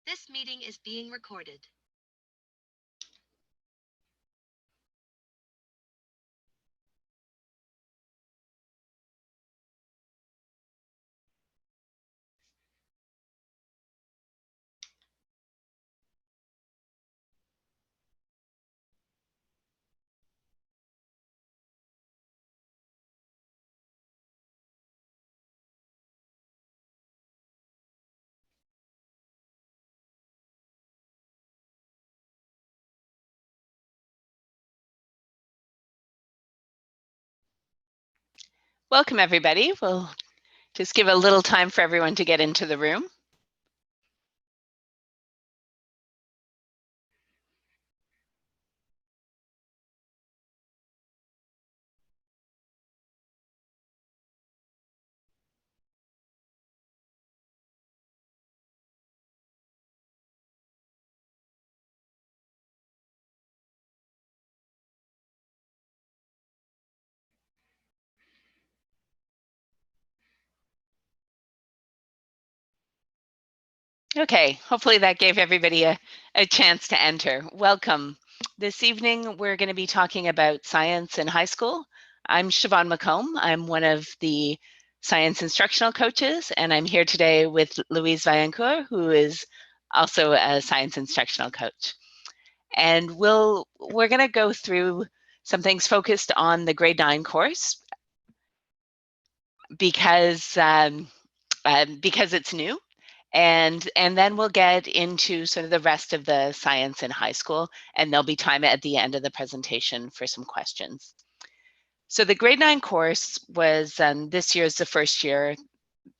This meeting is being recorded. Welcome, everybody. We'll just give a little time for everyone to get into the room. Okay, hopefully that gave everybody a chance to enter. Welcome. This evening, we're going to be talking about science in high school. I'm Siobhan McComb. I'm one of the science instructional coaches, and I'm here today with Louise Vaillancourt, who is also a science instructional coach. And we're going to go through some things focused on the grade 9 course because it's new. And then we'll get into sort of the rest of the science in high school, and there'll be time at the end of the presentation for some questions. So the grade 9 course was, this year is the first year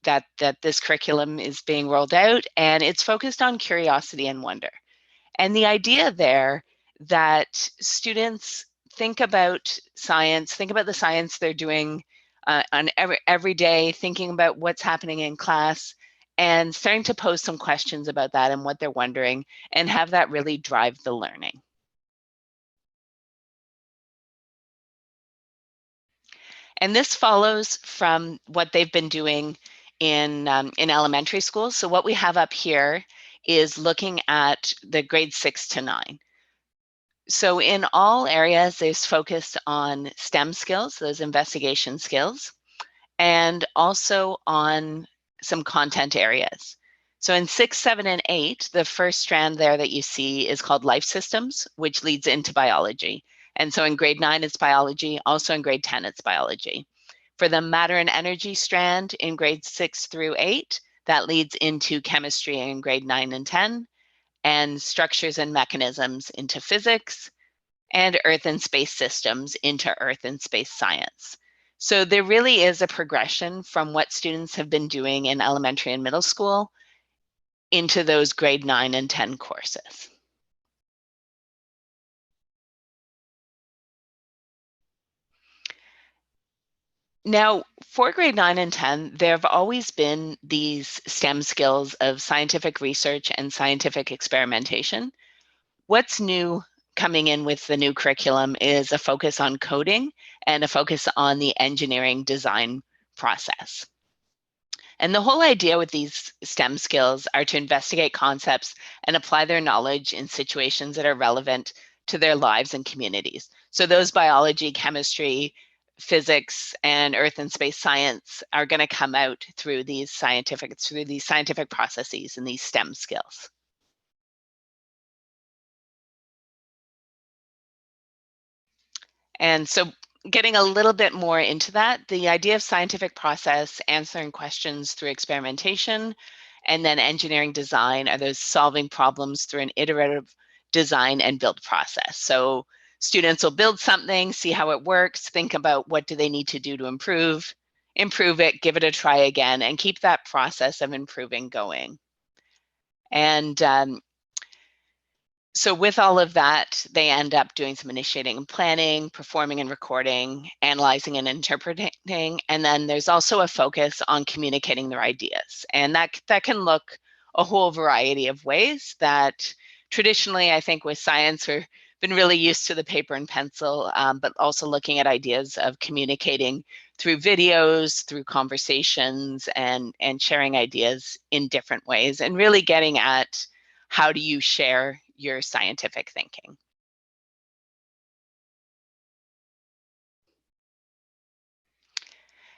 that this curriculum is being rolled out, and it's focused on curiosity and wonder. And the idea there that students think about science, think about the science they're doing on every day, thinking about what's happening in class, and starting to pose some questions about that and what they're wondering, and have that really drive the learning. And this follows from what they've been doing in elementary school. So what we have up here is looking at the grade 6 to 9. So in all areas, there's focus on STEM skills, those investigation skills, and also on some content areas. So in 6, 7, and 8, the first strand there that you see is called life systems, which leads into biology. And so in grade 9, it's biology. Also in grade 10, it's biology. For the matter and energy strand in grade 6 through 8, that leads into chemistry in grade 9 and 10, and structures and mechanisms into physics, and earth and space systems into earth and space science. So there really is a progression from what students have been doing in elementary and middle school into those grade 9 and 10 courses. Now, for grade 9 and 10, there have always been these STEM skills of scientific research and scientific experimentation. What's new coming in with the new curriculum is a focus on coding and a focus on the engineering design process. And the whole idea with these STEM skills are to investigate concepts and apply their knowledge in situations that are relevant to their lives and communities. So those biology, chemistry, physics, and earth and space science are going to come out through these scientific processes and these STEM skills. And so getting a little bit more into that, the idea of scientific process, answering questions through experimentation, and then engineering design are those solving problems through an iterative design and build process. So students will build something, see how it works, think about what do they need to do to improve it, give it a try again, and keep that process of improving going. And so with all of that, they end up doing some initiating and planning, performing and recording, analyzing and interpreting, and then there's also a focus on communicating their ideas. And that can look a whole variety of ways that traditionally, I think with science, we've been really used to the paper and pencil, but also looking at ideas of communicating through videos, through conversations, and sharing ideas in different ways, and really getting at how do you share your scientific thinking.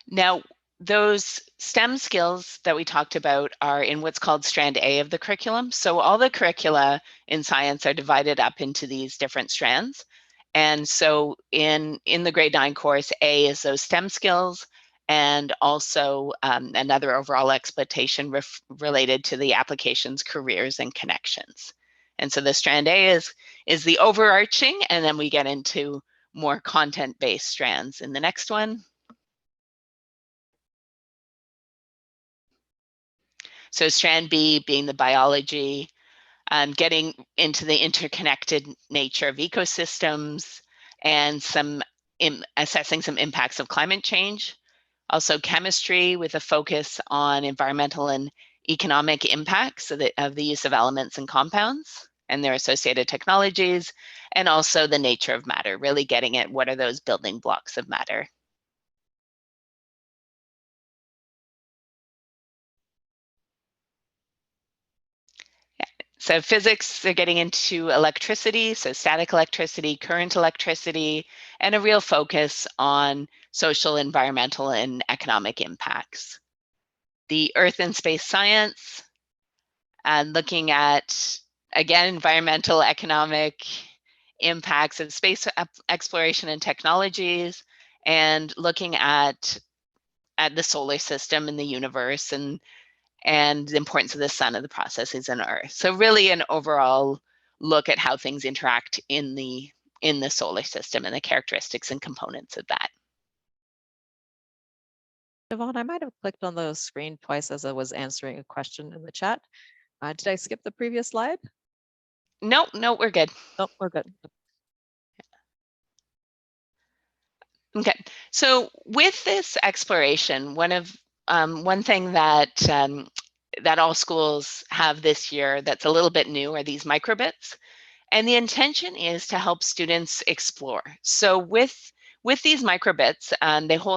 Now, those STEM skills that we talked about are in what's called Strand A of the curriculum. So all the curricula in science are divided up into these different strands. And so in the grade 9 course, A is those STEM skills, and also another overall exploitation related to the applications, careers, and connections. And so the Strand A is the overarching, and then we get into more content-based strands in the next one. So Strand B being the biology, getting into the interconnected nature of ecosystems, and assessing some impacts of climate change. Also chemistry with a focus on environmental and economic impacts of the use of elements and compounds and their associated technologies, and also the nature of matter, really getting at what are those building blocks of matter. So physics, they're getting into electricity, so static electricity, current electricity, and a real focus on social, environmental, and economic impacts. The earth and space science, and looking at, again, environmental, economic impacts of space exploration and technologies, and looking at the solar system and the universe, and the importance of the sun and the processes in Earth. So really an overall look at how things interact in the solar system and the characteristics and components of that. Siobhan, I might have clicked on the screen twice as I was answering a question in the chat. Did I skip the previous slide? No, we're good. Oh, we're good. Okay, so with this exploration, one thing that that all schools have this year that's a little bit new are these microbits. And the intention is to help students explore. So with these microbits,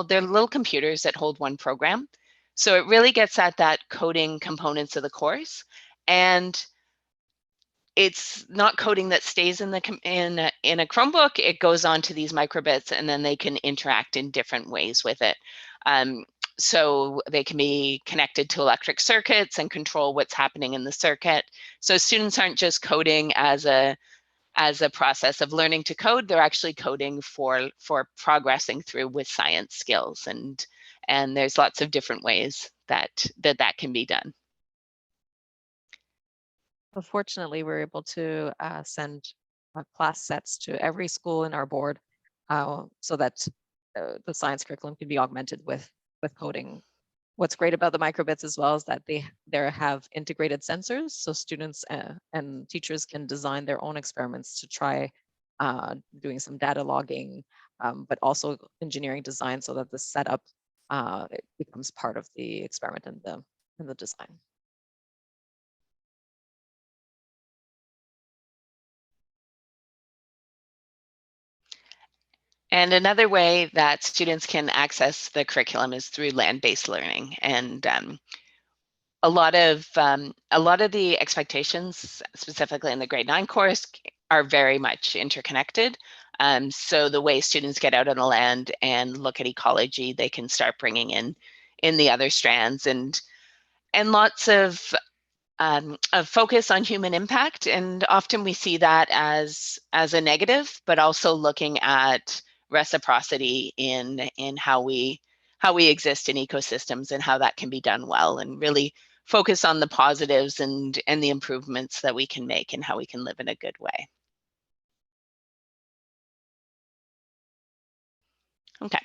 they're little computers that hold one program. So it really gets at that coding components of the course. And it's not coding that stays in a Chromebook. It goes on to these microbits, and then they can interact in different ways with it. So they can be connected to electric circuits and control what's happening in the circuit. So students aren't just coding as a process of learning to code, they're actually coding for progressing through with science skills, and there's lots of different ways that can be done. Fortunately, we're able to send class sets to every school in our board so that the science curriculum can be augmented with coding. What's great about the microbits as well is that they have integrated sensors, so students and teachers can design their own experiments to try doing some data logging, but also engineering design so that the setup it becomes part of the experiment and the design. And another way that students can access the curriculum is through land-based learning. And a lot of the expectations, specifically in the grade 9 course, are very much interconnected. So the way students get out on the land and look at ecology, they can start bringing in the other strands, and lots of focus on human impact. And often we see that as a negative, but also looking at reciprocity in how we exist in ecosystems and how that can be done well, and really focus on the positives and the improvements that we can make and how we can live in a good way. Okay,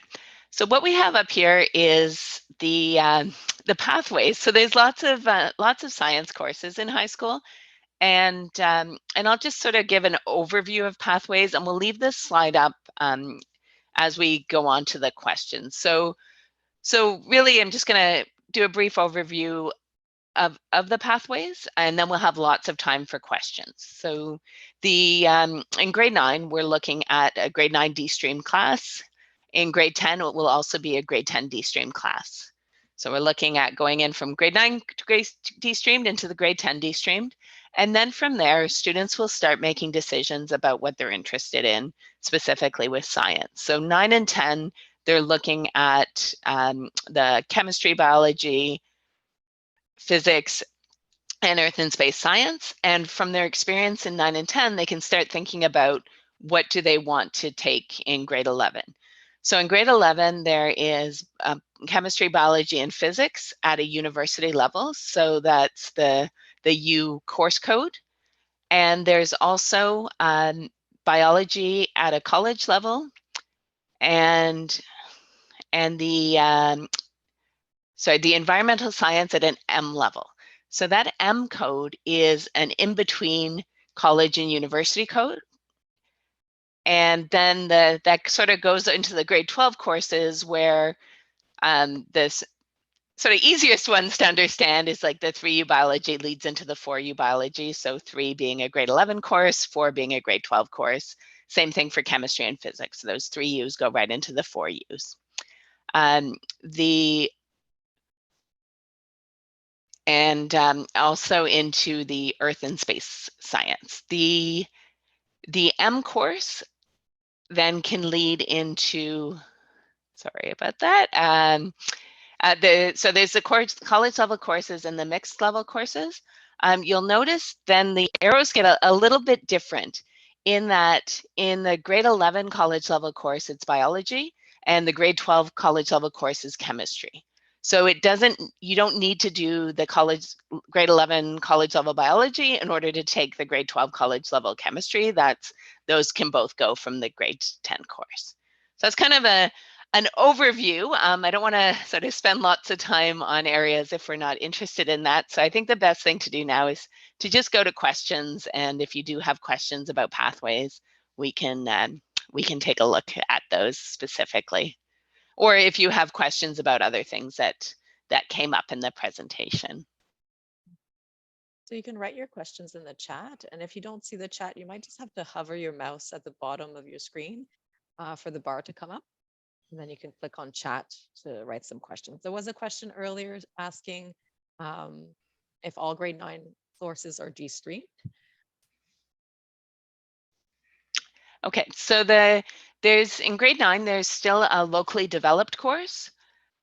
so what we have up here is the pathways. So there's lots of science courses in high school, and I'll just sort of give an overview of pathways, and we'll leave this slide up as we go on to the questions. So really, I'm just going to do a brief overview of the pathways, and then we'll have lots of time for questions. So in grade 9, we're looking at a grade 9 Dstream class. In grade 10, it will also be a grade 10 Dstream class. So we're looking at going in from grade 9 to grade Dstreamed into the grade 10 Dstreamed. And then from there, students will start making decisions about what they're interested in, specifically with science. So 9 and 10, they're looking at the chemistry, biology, physics, and earth and space science. And from their experience in 9 and 10, they can start thinking about what do they want to take in grade 11. So in grade 11, there is chemistry, biology, and physics at a university level. So that's the U course code. And there's also biology at a college level, and the environmental science at an M level. So that M code is an in-between college and university code. And then that sort of goes into the grade 12 courses where this sort of easiest ones to understand is like the 3U biology leads into the 4U biology. So 3 being a grade 11 course, 4 being a grade 12 course. Same thing for chemistry and physics. So those 3Us go right into the 4Us. Also into the earth and space science. The M course then can lead into, sorry about that. So there's the college level courses and the mixed level courses. You'll notice then the arrows get a little bit different in that in the grade 11 college level course, it's biology, and the grade 12 college level course is chemistry. So you don't need to do the grade 11 college level biology in order to take the grade 12 college level chemistry. Those can both go from the grade 10 course. So it's kind of an overview. I don't want to sort of spend lots of time on areas if we're not interested in that. So I think the best thing to do now is to just go to questions. And if you do have questions about pathways, we can take a look at those specifically. Or if you have questions about other things that came up in the presentation. So you can write your questions in the chat. And if you don't see the chat, you might just have to hover your mouse at the bottom of your screen for the bar to come up. And then you can click on chat to write some questions. There was a question earlier asking if all grade 9 courses are Dstreamed. Okay, so in grade 9, there's still a locally developed course,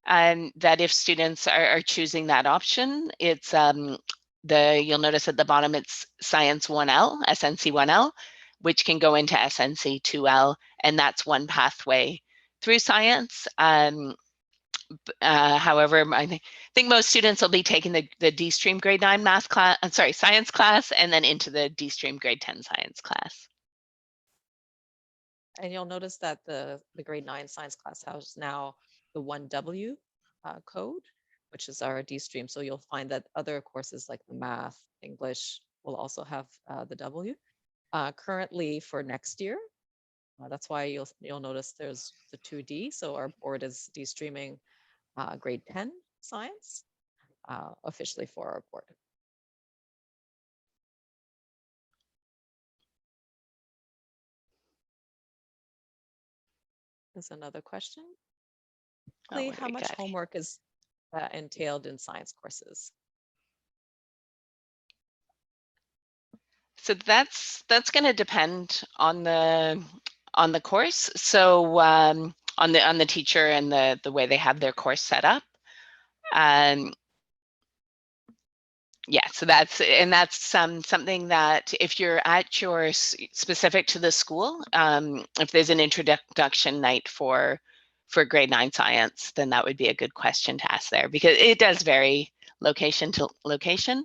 and that if students are choosing that option, it's you'll notice at the bottom it's Science 1L, SNC 1L, which can go into SNC 2L, and that's one pathway through science. However, I think most students will be taking the Dstream grade 9 science class, and then into the Dstream grade 10 science class. And you'll notice that the grade 9 science class has now the 1W code, which is our Dstream. So you'll find that other courses like the math, English will also have the W. Currently for next year, that's why you'll notice there's the 2D. So our board is Dstreaming grade 10 science officially for our board. There's another question. How much homework is entailed in science courses? So that's going to depend on the course. So on the teacher and the way they have their course set up. Yeah, so that's something that if you're at your specific to the school, if there's an introduction night for grade 9 science, then that would be a good question to ask there, because it does vary location to location.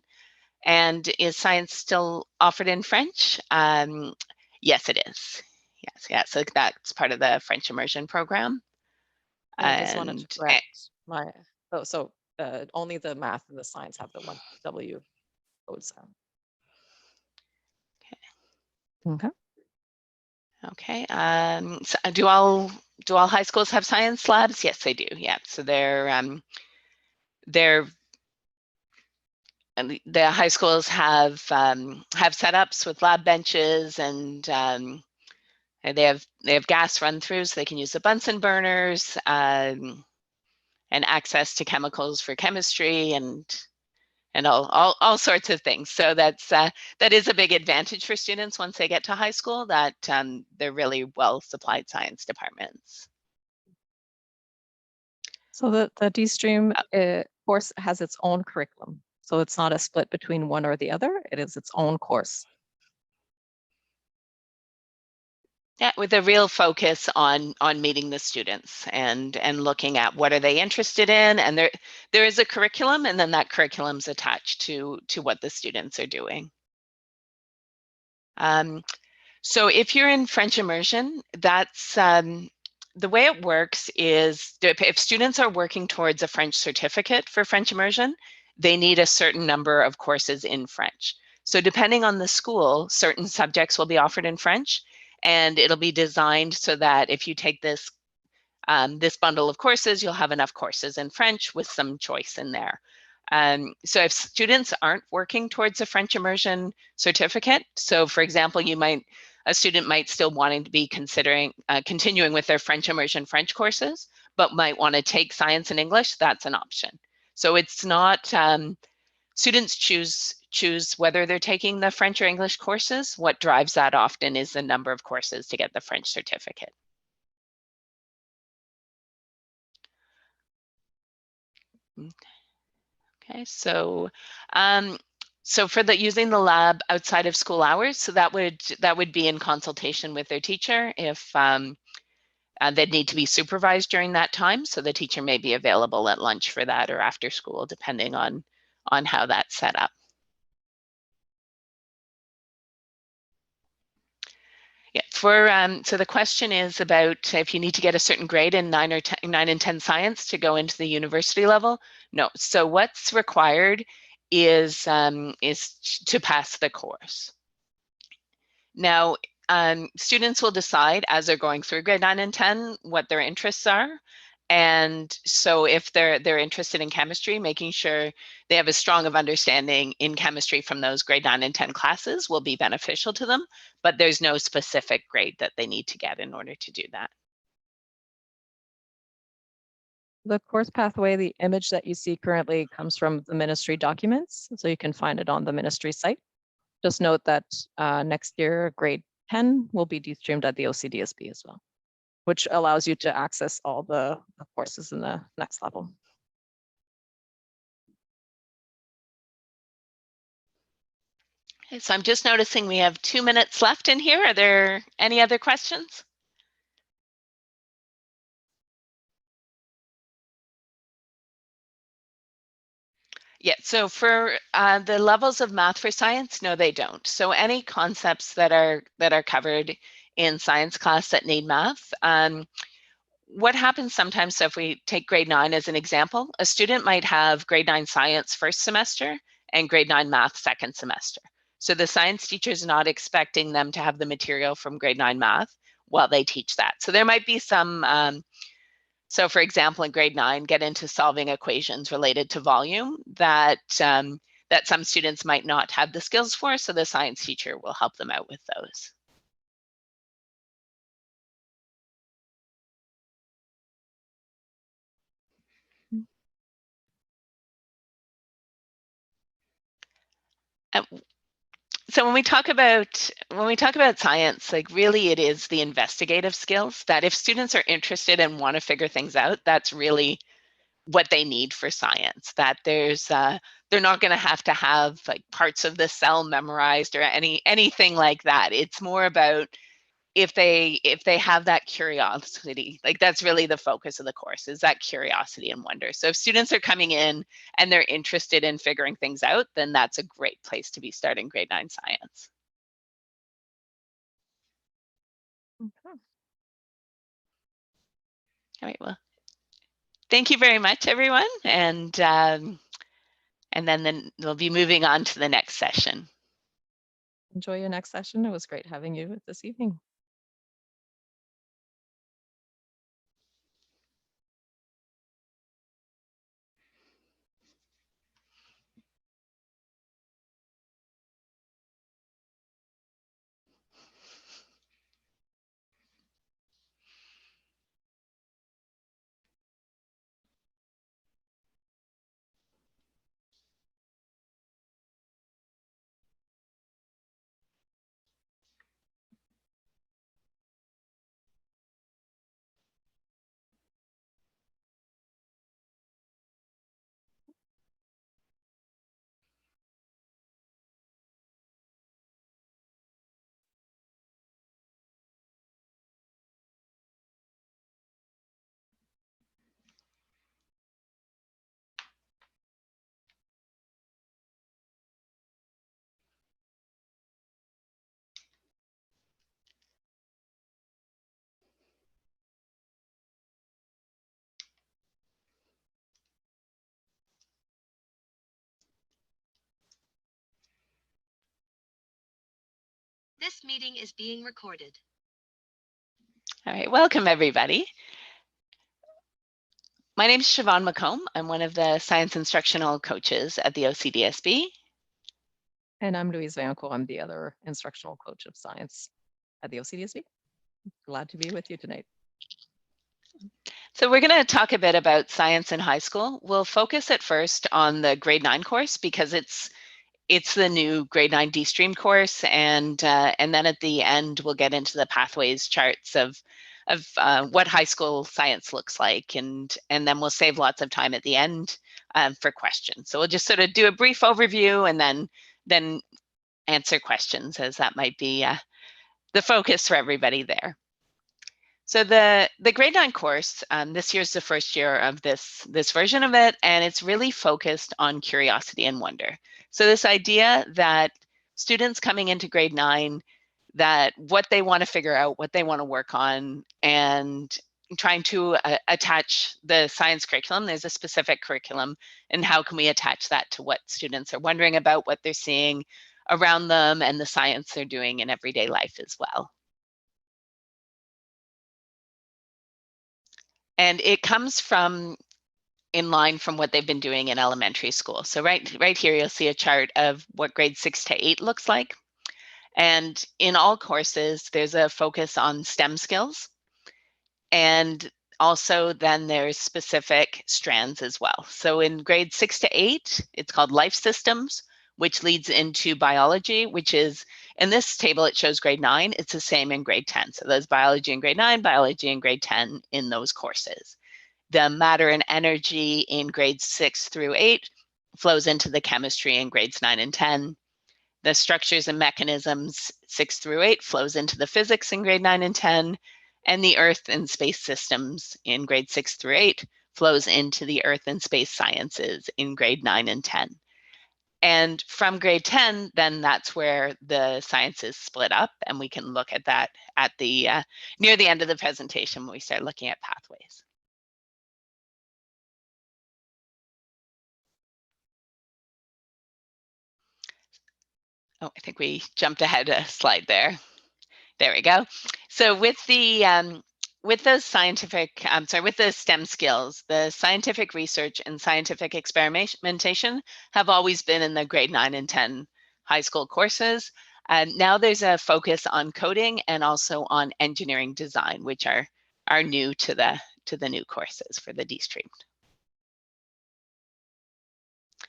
And is science still offered in French? Yes, it is. Yes, yeah. So that's part of the French Immersion program. I just wanted to correct only the math and the science have the 1W codes. Okay. Okay. So do all high schools have science labs? Yes, they do. Yeah. So the high schools have setups with lab benches, and they have gas run throughs, so they can use the Bunsen burners. access to chemicals for chemistry and all sorts of things. So that is a big advantage for students once they get to high school, that they're really well supplied science departments. So the Dstream course has its own curriculum. So it's not a split between one or the other. It is its own course. Yeah, with a real focus on meeting the students and looking at what are they interested in, and there is a curriculum, and then that curriculum's attached to what the students are doing. So if you're in French immersion, that's the way it works is if students are working towards a French certificate for French immersion, they need a certain number of courses in French. So depending on the school, certain subjects will be offered in French, and it'll be designed so that if you take this bundle of courses, you'll have enough courses in French with some choice in there. So if students aren't working towards a French immersion certificate, so for example, a student might still wanting to be considering continuing with their French immersion French courses, but might want to take science and English, that's an option. So it's not, students choose whether they're taking the French or English courses. What drives that often is the number of courses to get the French certificate. Okay, so for using the lab outside of school hours, so that would be in consultation with their teacher if they'd need to be supervised during that time. So the teacher may be available at lunch for that or after school, depending on how that's set up. Yeah, so the question is about if you need to get a certain grade in 9 and 10 science to go into the university level. No, so what's required is to pass the course. Now, students will decide as they're going through grade 9 and 10 what their interests are. And so if they're interested in chemistry, making sure they have a strong of understanding in chemistry from those grade 9 and 10 classes will be beneficial to them, but there's no specific grade that they need to get in order to do that. The course pathway, the image that you see currently comes from the ministry documents, so you can find it on the ministry site. Just note that next year, grade 10 will be Dstreamed at the OCDSB as well, which allows you to access all the courses in the next level. Okay, so I'm just noticing we have 2 minutes left in here. Are there any other questions? Yeah, so for the levels of math for science, no, they don't. So any concepts that are covered in science class that need math, what happens sometimes, so if we take grade 9 as an example, a student might have grade 9 science first semester and grade 9 math second semester. So the science teacher is not expecting them to have the material from grade 9 math while they teach that. So there might be some, so for example, in grade 9, get into solving equations related to volume that some students might not have the skills for, so the science teacher will help them out with those. So when we talk about science, like really it is the investigative skills that if students are interested and want to figure things out, that's really what they need for science. That there's they're not going to have like parts of the cell memorized or anything like that. It's more about if they have that curiosity, like that's really the focus of the course, is that curiosity and wonder. So if students are coming in and they're interested in figuring things out, then that's a great place to be starting grade 9 science. Okay. All right, well, thank you very much, everyone. And then we'll be moving on to the next session. Enjoy your next session. It was great having you this evening. This meeting is being recorded. All right, welcome everybody. My name is Siobhan McComb. I'm one of the science instructional coaches at the OCDSB. And I'm Louise Vanko. I'm the other instructional coach of science at the OCDSB. Glad to be with you tonight. So we're going to talk a bit about science in high school. We'll focus at first on the grade 9 course because it's the new grade 9 Dstreamed course, and then at the end we'll get into the pathways charts of what high school science looks like, and then we'll save lots of time at the end for questions. So we'll just sort of do a brief overview and then answer questions, as that might be the focus for everybody there. So the grade 9 course, this year's the first year of this version of it, and it's really focused on curiosity and wonder. So this idea that students coming into grade 9, that what they want to figure out, what they want to work on, and trying to attach the science curriculum. There's a specific curriculum, and how can we attach that to what students are wondering about, what they're seeing around them, and the science they're doing in everyday life as well. And it comes in line from what they've been doing in elementary school. So right here, you'll see a chart of what grade 6 to 8 looks like. And in all courses, there's a focus on STEM skills. And also then there's specific strands as well. So in grade 6 to 8, it's called life systems, which leads into biology, which is, in this table, it shows grade 9. It's the same in grade 10. So there's biology in grade 9, biology in grade 10 in those courses. The matter and energy in grades 6 through 8 flows into the chemistry in grades 9 and 10. The structures and mechanisms 6 through 8 flows into the physics in grade 9 and 10. And the earth and space systems in grade 6 through 8 flows into the earth and space sciences in grade 9 and 10. And from grade 10, then that's where the sciences split up, and we can look at that at the near the end of the presentation when we start looking at pathways. Oh, I think we jumped ahead a slide there. There we go. So with the STEM skills, the scientific research and scientific experimentation have always been in the grade 9 and 10 high school courses. And now there's a focus on coding and also on engineering design, which are new to the new courses for the Dstreamed.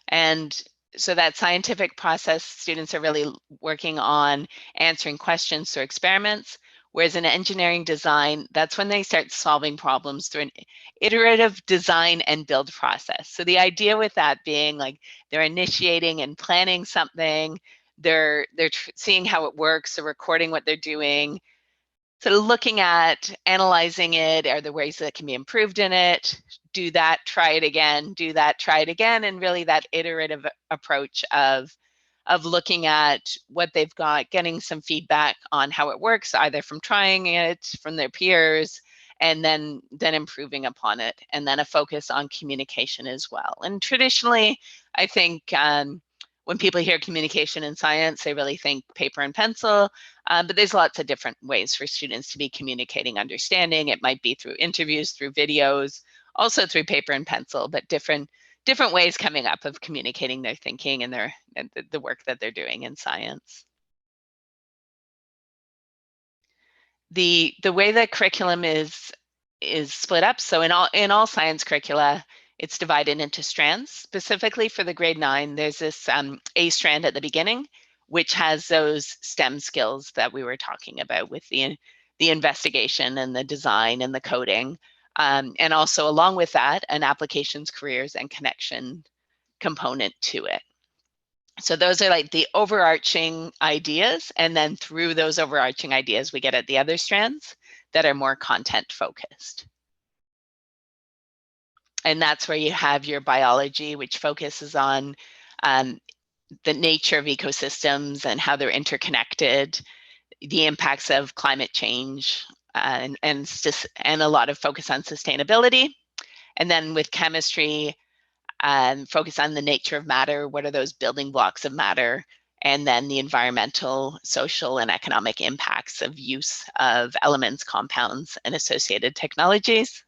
And so that scientific process, students are really working on answering questions through experiments, whereas in engineering design, that's when they start solving problems through an iterative design and build process. So the idea with that being like they're initiating and planning something, they're seeing how it works, they're recording what they're doing, sort of looking at, analyzing it, are there ways that can be improved in it, do that, try it again, do that, try it again, and really that iterative approach of looking at what they've got, getting some feedback on how it works, either from trying it, from their peers, and then improving upon it, and then a focus on communication as well. And traditionally, I think when people hear communication in science, they really think paper and pencil, but there's lots of different ways for students to be communicating understanding. It might be through interviews, through videos, also through paper and pencil, but different ways coming up of communicating their thinking and the work that they're doing in science. The way the curriculum is split up, so in all science curricula, it's divided into strands. Specifically for the grade 9, there's this A strand at the beginning, which has those STEM skills that we were talking about with the investigation and the design and the coding. And also along with that, an applications, careers, and connection component to it. So those are like the overarching ideas. And then through those overarching ideas, we get at the other strands that are more content focused. And that's where you have your biology, which focuses on the nature of ecosystems and how they're interconnected, the impacts of climate change, and a lot of focus on sustainability. And then with chemistry, focus on the nature of matter. What are those building blocks of matter? and then the environmental, social, and economic impacts of use of elements, compounds, and associated technologies.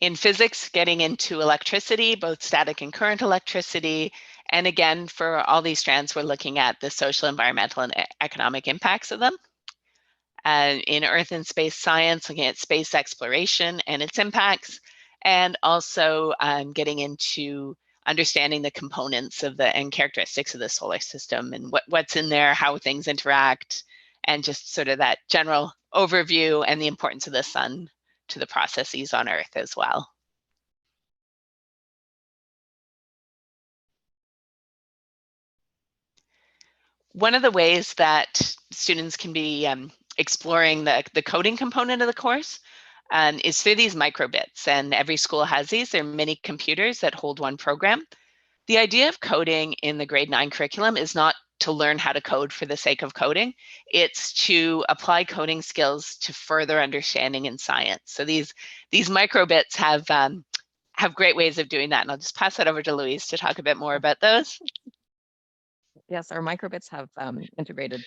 In physics, getting into electricity, both static and current electricity. And again, for all these strands, we're looking at the social, environmental, and economic impacts of them. In earth and space science, looking at space exploration and its impacts, and also getting into understanding the components of and characteristics of the solar system and what's in there, how things interact, and just sort of that general overview and the importance of the sun to the processes on Earth as well. One of the ways that students can be exploring the coding component of the course is through these microbits, and every school has these. They're mini computers that hold one program. The idea of coding in the grade 9 curriculum is not to learn how to code for the sake of coding. It's to apply coding skills to further understanding in science. So these microbits have great ways of doing that, and I'll just pass that over to Louise to talk a bit more about those. Yes, our microbits have integrated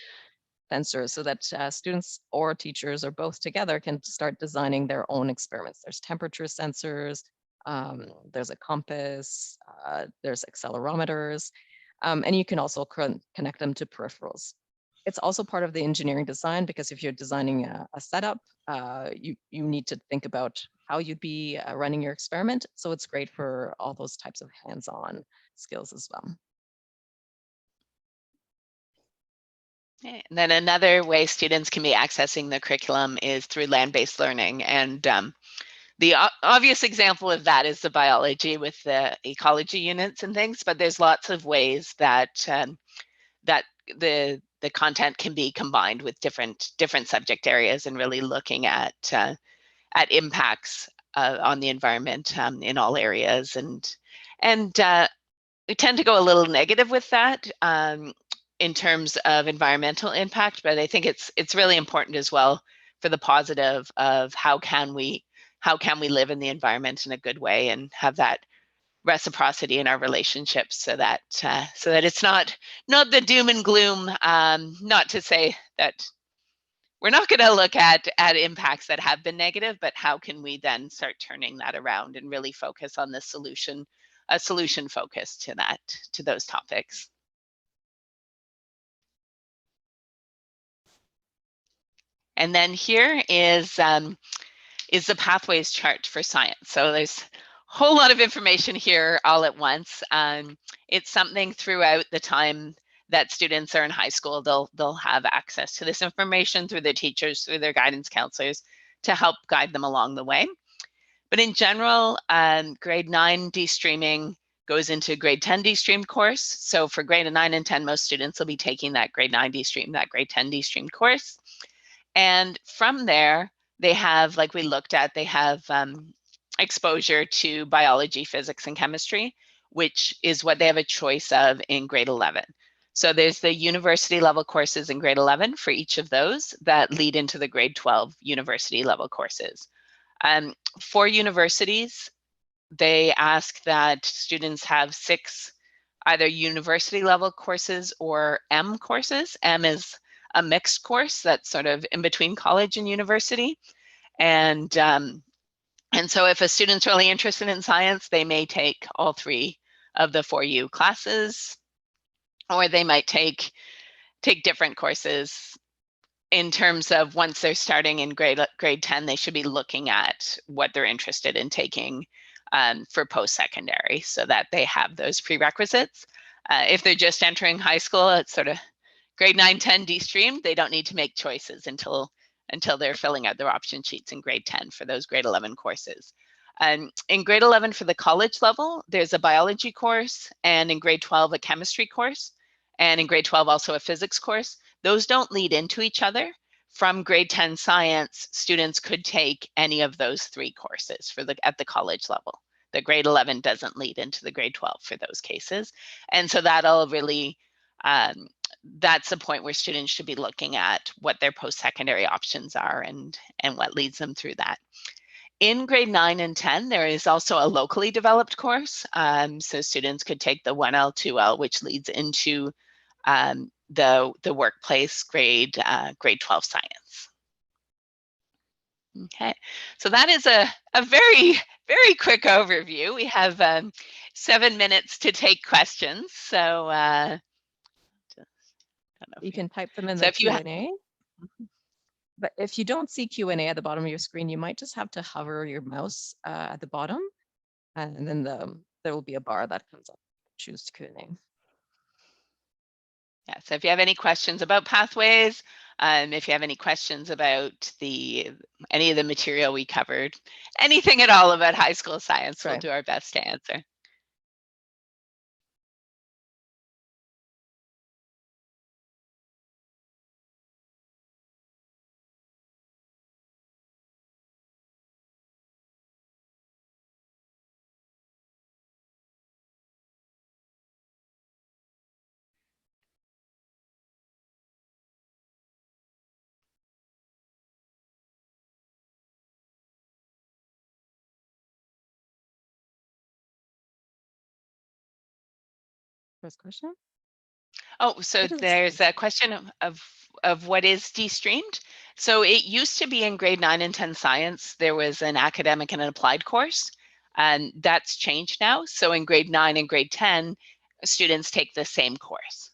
sensors so that students or teachers or both together can start designing their own experiments. There's temperature sensors, there's a compass, there's accelerometers, and you can also connect them to peripherals. It's also part of the engineering design, because if you're designing a setup, you need to think about how you'd be running your experiment. So it's great for all those types of hands-on skills as well. And then another way students can be accessing the curriculum is through land-based learning. And the obvious example of that is the biology with the ecology units and things, but there's lots of ways that that the content can be combined with different subject areas and really looking at impacts on the environment in all areas. And we tend to go a little negative with that in terms of environmental impact, but I think it's really important as well for the positive of how can we live in the environment in a good way and have that reciprocity in our relationships, so that it's not the doom and gloom. Not to say that we're not going to look at impacts that have been negative, but how can we then start turning that around and really focus on the solution, a solution focus to those topics. And then here is the pathways chart for science. So there's a whole lot of information here all at once. It's something throughout the time that students are in high school, they'll have access to this information through their teachers, through their guidance counselors, to help guide them along the way. But in general, grade 9 Dstreaming goes into grade 10 Dstreamed course. So for grade 9 and 10, most students will be taking that grade 9 Dstreamed, that grade 10 Dstreamed course. And from there, they have, like we looked at, they have exposure to biology, physics, and chemistry, which is what they have a choice of in grade 11. So there's the university level courses in grade 11 for each of those that lead into the grade 12 university level courses. For universities, they ask that students have 6 either university level courses or M courses. M is a mixed course that's sort of in between college and university. And so if a student's really interested in science, they may take all 3 of the 4U classes, or they might take different courses. In terms of once they're starting in grade 10, they should be looking at what they're interested in taking for post-secondary, so that they have those prerequisites. If they're just entering high school, it's sort of grade 9, 10 Dstreamed. They don't need to make choices until they're filling out their option sheets in grade 10 for those grade 11 courses. In grade 11 for the college level, there's a biology course, and in grade 12, a chemistry course, and in grade 12, also a physics course. Those don't lead into each other. From grade 10 science, students could take any of those 3 courses at the college level. The grade 11 doesn't lead into the grade 12 for those cases. And so that'll really, that's the point where students should be looking at what their post-secondary options are and what leads them through that. In grade 9 and 10, there is also a locally developed course. So students could take the 1L, 2L, which leads into the workplace grade 12 science. Okay, so that is a very, very quick overview. We have 7 minutes to take questions. So you can type them in the Q&A. But if you don't see Q&A at the bottom of your screen, you might just have to hover your mouse at the bottom, and then there will be a bar that comes up. Choose Q&A. Yeah, so if you have any questions about pathways, if you have any questions about any of the material we covered, anything at all about high school science, we'll do our best to answer. First question. Oh, so there's a question of what is Dstreamed. So it used to be in grade 9 and 10 science, there was an academic and an applied course, and that's changed now. So in grade 9 and grade 10, students take the same course.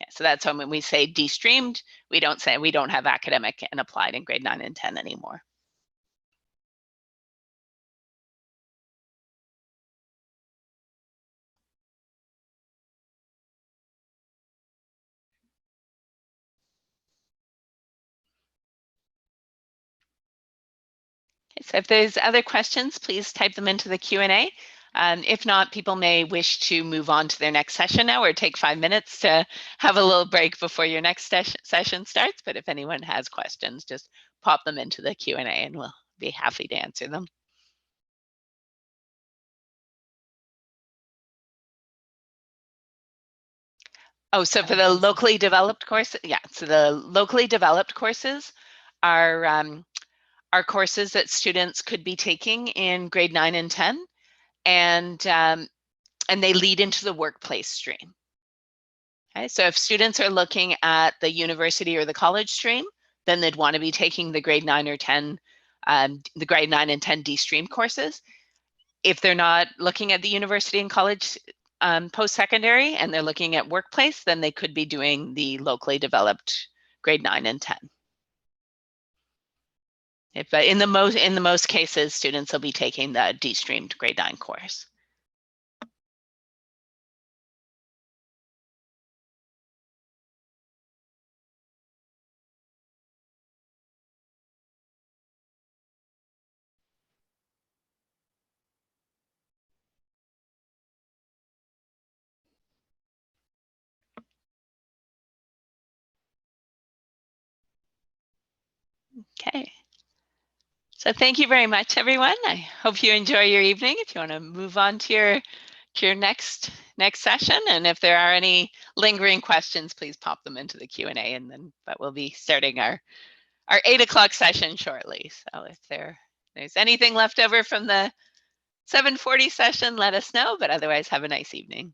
Yeah, so that's when we say Dstreamed, we don't have academic and applied in grade 9 and 10 anymore. So if there's other questions, please type them into the Q&A. If not, people may wish to move on to their next session now or take 5 minutes to have a little break before your next session starts. But if anyone has questions, just pop them into the Q&A and we'll be happy to answer them. Oh, so for the locally developed course, yeah, so the locally developed courses are courses that students could be taking in grade 9 and 10. And they lead into the workplace stream. Okay, so if students are looking at the university or the college stream, then they'd want to be taking the grade 9 or 10, the grade 9 and 10 Dstream courses. If they're not looking at the university and college post-secondary and they're looking at workplace, then they could be doing the locally developed grade 9 and 10. But in the most cases, students will be taking the Dstreamed grade 9 course. Okay. So thank you very much, everyone. I hope you enjoy your evening. If you want to move on to your next session, and if there are any lingering questions, please pop them into the Q&A, but we'll be starting our 8 o'clock session shortly. So if there's anything left over from the 7:40 session, let us know. But otherwise, have a nice evening.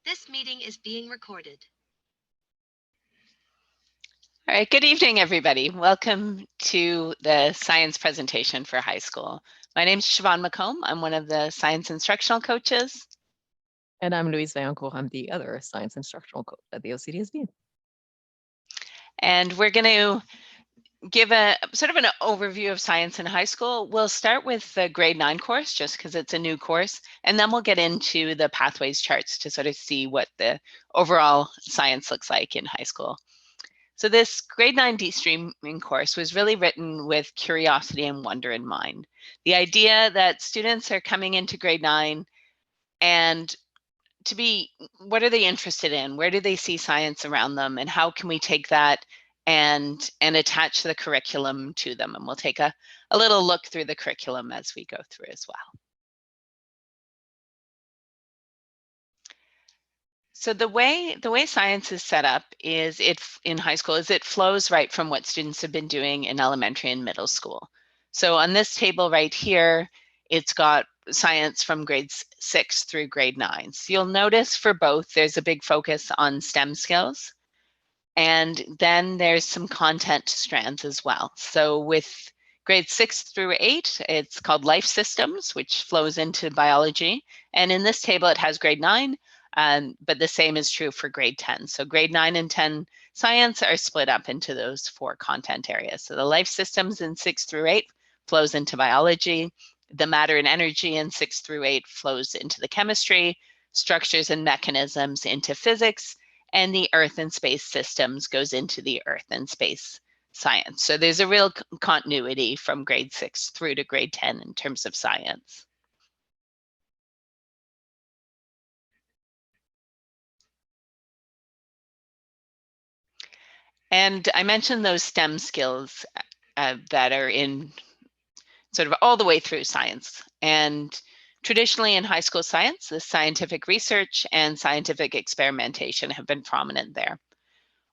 This meeting is being recorded. All right, good evening, everybody. Welcome to the science presentation for high school. My name is Siobhan McComb. I'm one of the science instructional coaches. And I'm Louise Vaillancourt. I'm the other science instructional coach at the OCDSB. And we're going to give a sort of an overview of science in high school. We'll start with the grade 9 course, just because it's a new course, and then we'll get into the pathways charts to sort of see what the overall science looks like in high school. So this grade 9 Dstreaming course was really written with curiosity and wonder in mind. The idea that students are coming into grade 9 and what are they interested in? Where do they see science around them? And how can we take that and attach the curriculum to them? And we'll take a little look through the curriculum as we go through as well. So the way science is set up is in high school is it flows right from what students have been doing in elementary and middle school. So on this table right here, it's got science from grades 6 through grade 9. So you'll notice for both, there's a big focus on STEM skills. And then there's some content strands as well. So with grades 6 through 8, it's called life systems, which flows into biology. And in this table, it has grade 9. But the same is true for grade 10. So grade 9 and 10 science are split up into those 4 content areas. So the life systems in 6 through 8 flows into biology. The matter and energy in 6 through 8 flows into the chemistry, structures and mechanisms into physics, and the earth and space systems goes into the earth and space science. So there's a real continuity from grade 6 through to grade 10 in terms of science. And I mentioned those STEM skills that are in sort of all the way through science. And traditionally in high school science, the scientific research and scientific experimentation have been prominent there.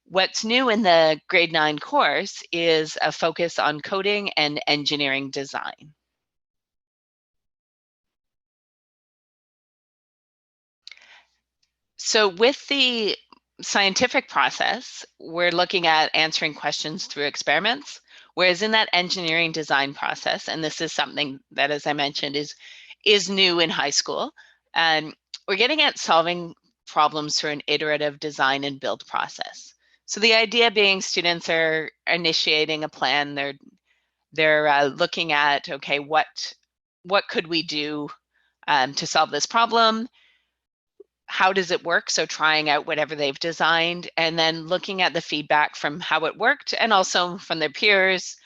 What's new in the grade 9 course is a focus on coding and engineering design. So with the scientific process, we're looking at answering questions through experiments, whereas in that engineering design process, and this is something that, as I mentioned, is new in high school, and we're getting at solving problems through an iterative design and build process. So the idea being students are initiating a plan, they're looking at, okay, what could we do to solve this problem? How does it work? So trying out whatever they've designed and then looking at the feedback from how it worked and also from their peers,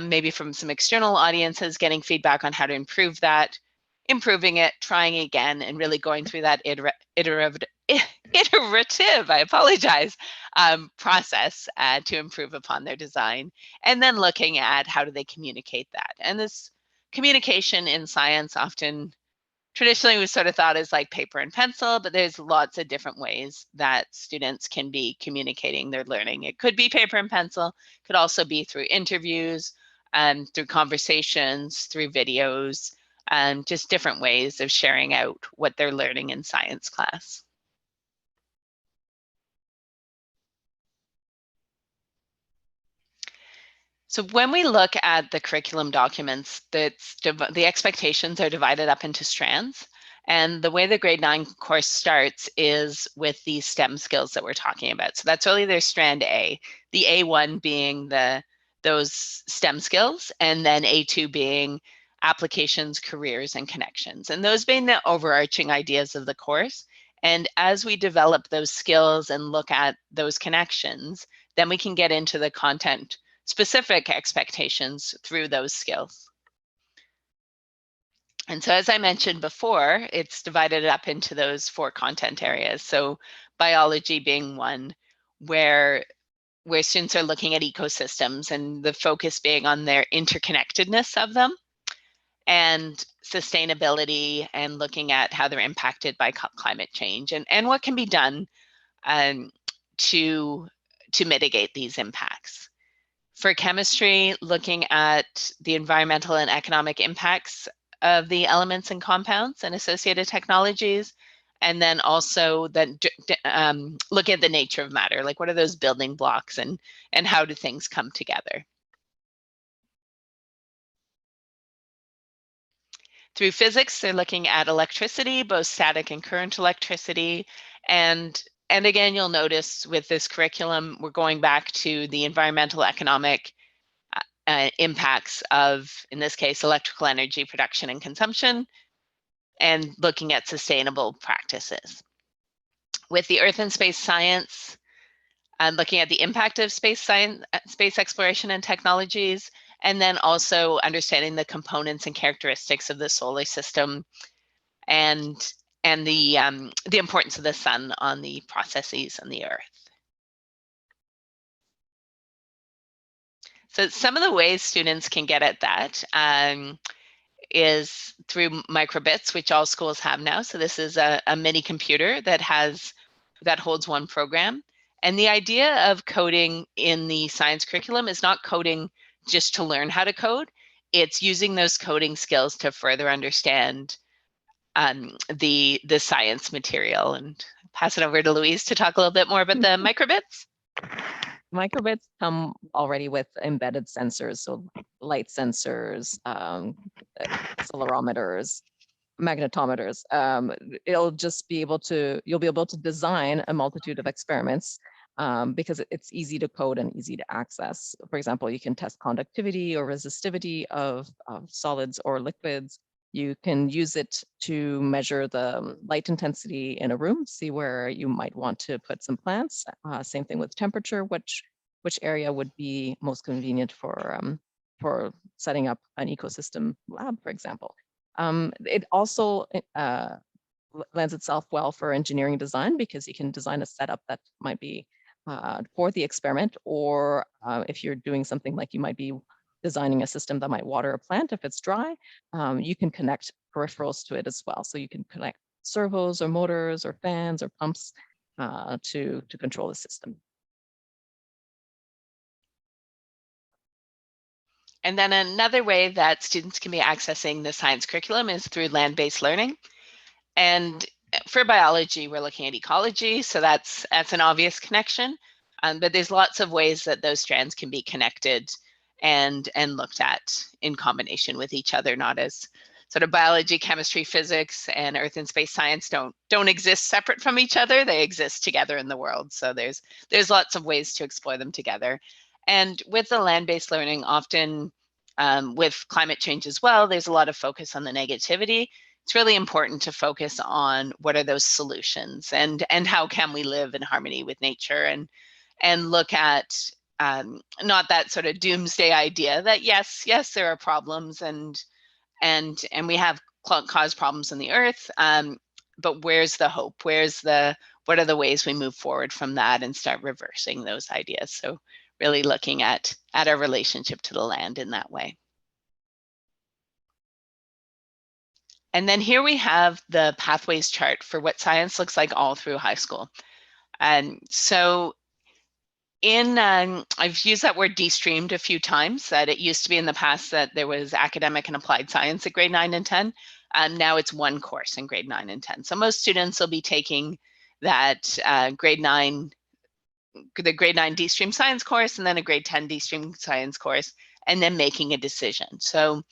maybe from some external audiences, getting feedback on how to improve that, improving it, trying again, and really going through that iterative, I apologize, process to improve upon their design. And then looking at how do they communicate that. And this communication in science often traditionally was sort of thought as like paper and pencil, but there's lots of different ways that students can be communicating their learning. It could be paper and pencil, could also be through interviews, through conversations, through videos, just different ways of sharing out what they're learning in science class. So when we look at the curriculum documents, the expectations are divided up into strands. And the way the grade 9 course starts is with these STEM skills that we're talking about. So that's really their strand A, the A1 being those STEM skills, and then A2 being applications, careers, and connections. And those being the overarching ideas of the course. And as we develop those skills and look at those connections, then we can get into the content specific expectations through those skills. And so as I mentioned before, it's divided up into those 4 content areas. So biology being one, where students are looking at ecosystems and the focus being on their interconnectedness of them, and sustainability and looking at how they're impacted by climate change and what can be done to mitigate these impacts. For chemistry, looking at the environmental and economic impacts of the elements and compounds and associated technologies, and then also look at the nature of matter, like what are those building blocks and how do things come together. Through physics, they're looking at electricity, both static and current electricity, and again, you'll notice with this curriculum, we're going back to the environmental, economic impacts of, in this case, electrical energy production and consumption, and looking at sustainable practices. With the earth and space science, looking at the impact of space science, space exploration and technologies, and then also understanding the components and characteristics of the solar system and the importance of the sun on the processes on the earth. So some of the ways students can get at that is through Microbits, which all schools have now. So this is a mini computer that has that holds one program. And the idea of coding in the science curriculum is not coding just to learn how to code. It's using those coding skills to further understand the science material. And pass it over to Louise to talk a little bit more about the microbits. Microbits come already with embedded sensors, so light sensors, accelerometers, magnetometers. It'll just be able to, you'll be able to design a multitude of experiments because it's easy to code and easy to access. For example, you can test conductivity or resistivity of solids or liquids. You can use it to measure the light intensity in a room, see where you might want to put some plants. Same thing with temperature, which area would be most convenient for setting up an ecosystem lab, for example. It also lends itself well for engineering design because you can design a setup that might be for the experiment, or if you're doing something like you might be designing a system that might water a plant if it's dry, you can connect peripherals to it as well. So you can connect servos or motors or fans or pumps to control the system. And then another way that students can be accessing the science curriculum is through land-based learning. And for biology, we're looking at ecology, so that's an obvious connection. But there's lots of ways that those strands can be connected and looked at in combination with each other, not as sort of biology, chemistry, physics, and earth and space science don't exist separate from each other. They exist together in the world. So there's lots of ways to explore them together. And with the land-based learning, often with climate change as well, there's a lot of focus on the negativity. It's really important to focus on what are those solutions and how can we live in harmony with nature, and look at not that sort of doomsday idea that yes, there are problems and we have caused problems on the earth, but where's the hope? What are the ways we move forward from that and start reversing those ideas? So really looking at our relationship to the land in that way. And then here we have the pathways chart for what science looks like all through high school. And so I've used that word Dstreamed a few times, that it used to be in the past that there was academic and applied science at grade 9 and 10. Now it's one course in grade 9 and 10. So most students will be taking that grade 9 Dstream science course and then a grade 10 Dstream science course, and then making a decision. So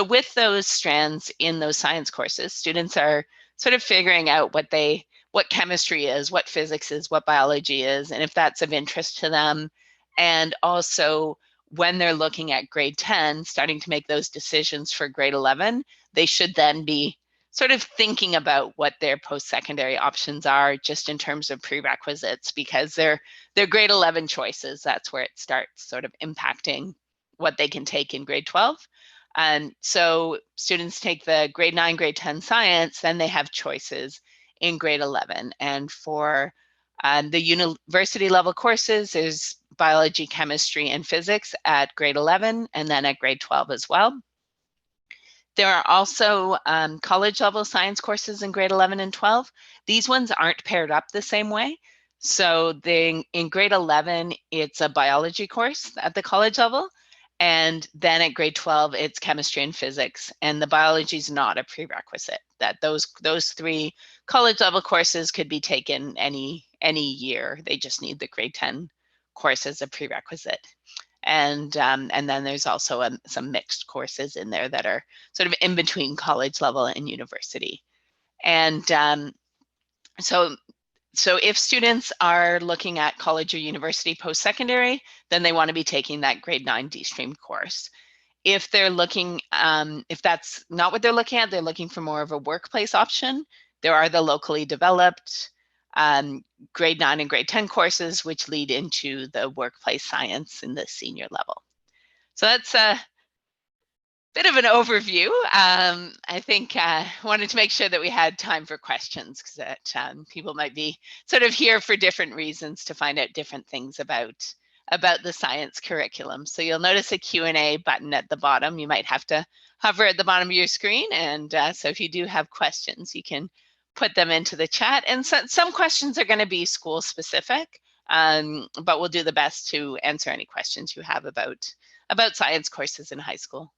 with those strands in those science courses, students are sort of figuring out what chemistry is, what physics is, what biology is, and if that's of interest to them. And also when they're looking at grade 10, starting to make those decisions for grade 11, they should then be sort of thinking about what their post-secondary options are, just in terms of prerequisites, because they're grade 11 choices. That's where it starts sort of impacting what they can take in grade 12. And so students take the grade 9, grade 10 science, then they have choices in grade 11. And for the university level courses, there's biology, chemistry, and physics at grade 11, and then at grade 12 as well. There are also college level science courses in grade 11 and 12. These ones aren't paired up the same way. So in grade 11, it's a biology course at the college level. And then at grade 12, it's chemistry and physics. And the biology is not a prerequisite. That those three college level courses could be taken any year. They just need the grade 10 course as a prerequisite. And then there's also some mixed courses in there that are sort of in between college level and university. And so if students are looking at college or university post-secondary, then they want to be taking that grade 9 Dstreamed course. If they're looking, if that's not what they're looking at, they're looking for more of a workplace option. There are the locally developed grade 9 and grade 10 courses, which lead into the workplace science in the senior level. So that's a bit of an overview. I think wanted to make sure that we had time for questions, because that people might be sort of here for different reasons to find out different things about the science curriculum. So you'll notice a Q&A button at the bottom. You might have to hover at the bottom of your screen. And so if you do have questions, you can put them into the chat. And some questions are going to be school specific, but we'll do the best to answer any questions you have about science courses in high school.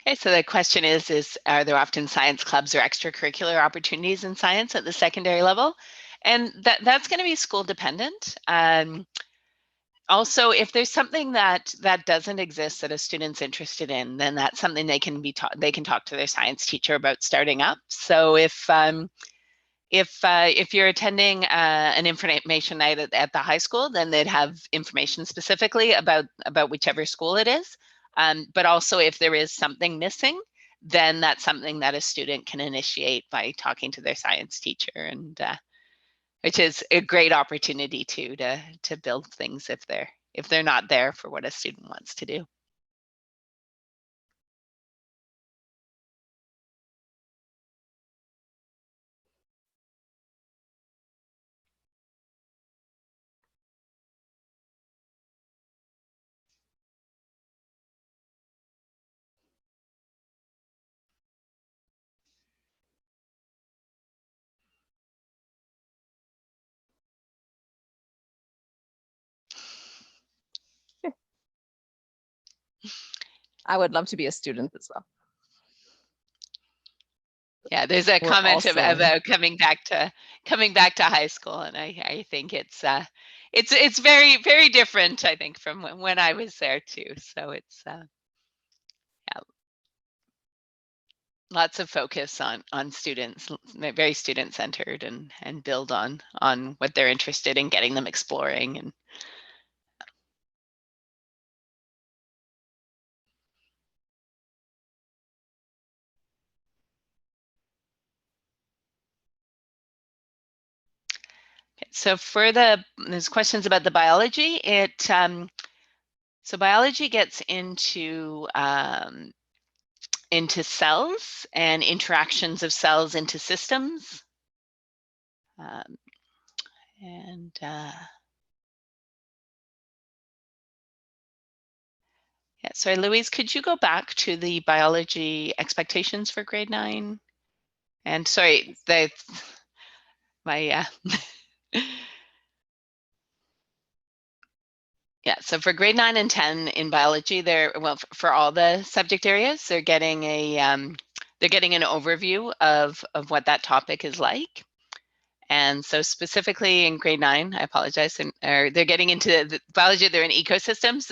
Okay, so the question is are there often science clubs or extracurricular opportunities in science at the secondary level? And that's going to be school dependent. Also, if there's something that doesn't exist that a student's interested in, then that's something they can talk to their science teacher about starting up. So if you're attending an information night at the high school, then they'd have information specifically about whichever school it is. But also if there is something missing, then that's something that a student can initiate by talking to their science teacher, and which is a great opportunity too to build things if they're not there for what a student wants to do. I would love to be a student as well. Yeah, there's a comment about coming back to high school, and I think it's very, very different, I think, from when I was there too. So it's yeah, lots of focus on students, very student centered, and build on what they're interested in, getting them exploring. And so for there's questions about the biology. So biology gets into cells and interactions of cells into systems. Yeah, sorry, Louise, could you go back to the biology expectations for grade 9? And sorry, yeah, so for grade 9 and 10 in biology, for all the subject areas, they're getting an overview of what that topic is like. And so specifically in grade 9, I apologize, they're getting into the biology, they're in ecosystems.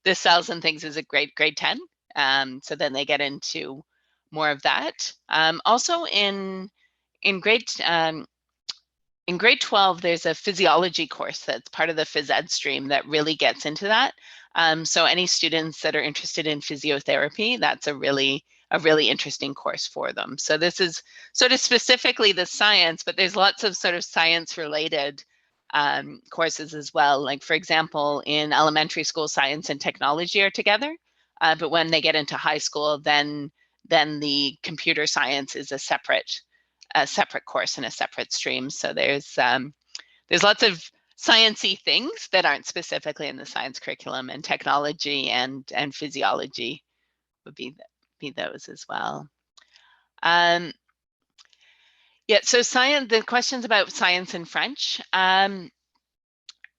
The cells and things is a grade 10. So then they get into more of that. Also in grade 12, there's a physiology course that's part of the phys ed stream that really gets into that. So any students that are interested in physiotherapy, that's a really interesting course for them. So this is sort of specifically the science, but there's lots of sort of science related courses as well. Like for example, in elementary school, science and technology are together, but when they get into high school, then the computer science is a separate course and a separate stream. So there's lots of sciencey things that aren't specifically in the science curriculum, and technology and physiology would be those as well. Yeah, so science, the questions about science and French.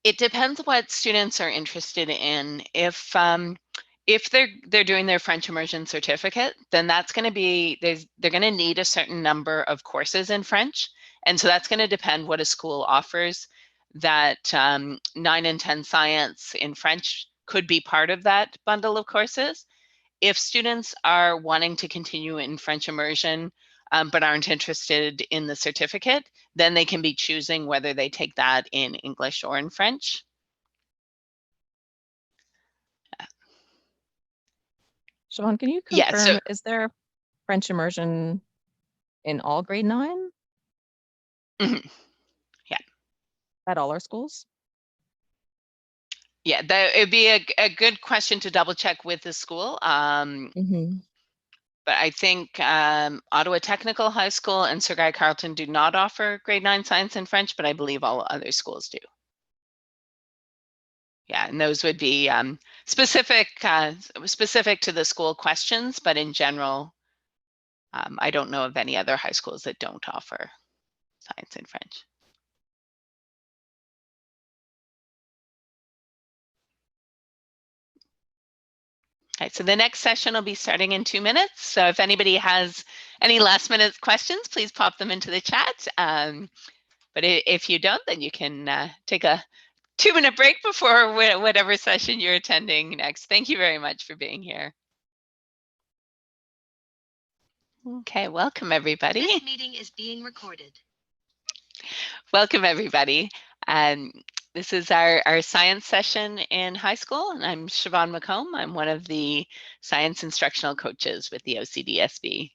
It depends what students are interested in. If they're doing their French immersion certificate, then that's going to be, they're going to need a certain number of courses in French. And so that's going to depend what a school offers. That 9 and 10 science in French could be part of that bundle of courses. If students are wanting to continue in French immersion, but aren't interested in the certificate, then they can be choosing whether they take that in English or in French. Siobhan, can you Yeah, confirm, is there French immersion in all grade 9? Mhm. Yeah. At all our schools? Yeah, it'd be a good question to double check with the school. But I think Ottawa Technical High School and Sir Guy Carleton do not offer grade 9 science and French, but I believe all other schools do. Yeah, and those would be specific to the school questions, but in general, I don't know of any other high schools that don't offer science and French. Okay, so the next session will be starting in 2 minutes. So if anybody has any last minute questions, please pop them into the chat. But if you don't, then you can take a 2-minute break before whatever session you're attending next. Thank you very much for being here. Okay, welcome everybody. This meeting is being recorded. Welcome everybody. This is our science session in high school, and I'm Siobhan McComb. I'm one of the science instructional coaches with the OCDSB.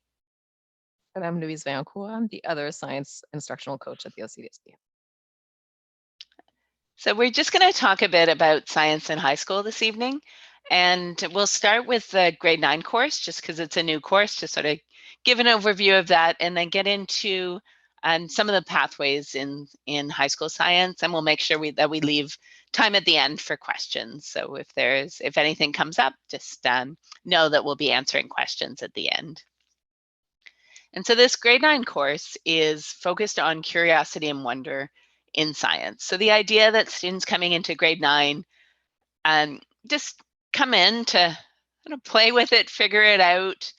And I'm Louise Vancourt. I'm the other science instructional coach at the OCDSB. So we're just going to talk a bit about science in high school this evening. And we'll start with the grade 9 course, just because it's a new course, to sort of give an overview of that, and then get into some of the pathways in high school science. And we'll make sure that we leave time at the end for questions. So if anything comes up, just know that we'll be answering questions at the end. And so this grade 9 course is focused on curiosity and wonder in science. So the idea that students coming into grade 9 just come in to play with it, figure it out.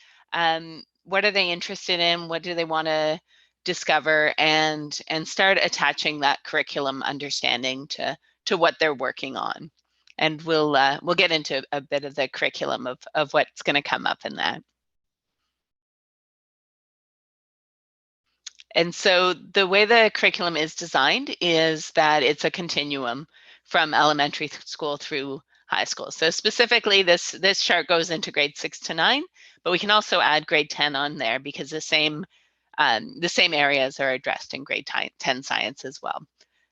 What are they interested in? What do they want to discover? And start attaching that curriculum understanding to what they're working on. And we'll get into a bit of the curriculum of what's going to come up in that. And so the way the curriculum is designed is that it's a continuum from elementary school through high school. So specifically, this chart goes into grade 6 to 9, but we can also add grade 10 on there because the same areas are addressed in grade 10 science as well.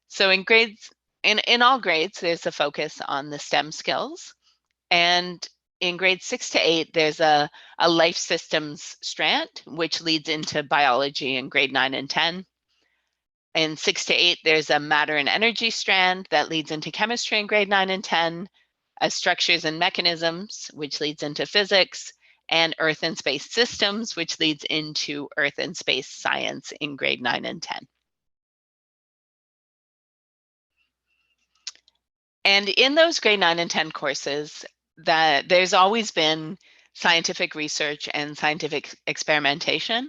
So in all grades, there's a focus on the STEM skills, and in grades 6 to 8, there's a life systems strand, which leads into biology in grade 9 and 10. In 6 to 8, there's a matter and energy strand that leads into chemistry in grade 9 and 10, structures and mechanisms, which leads into physics, and earth and space systems, which leads into earth and space science in grade 9 and 10. And in those grade 9 and 10 courses, that there's always been scientific research and scientific experimentation.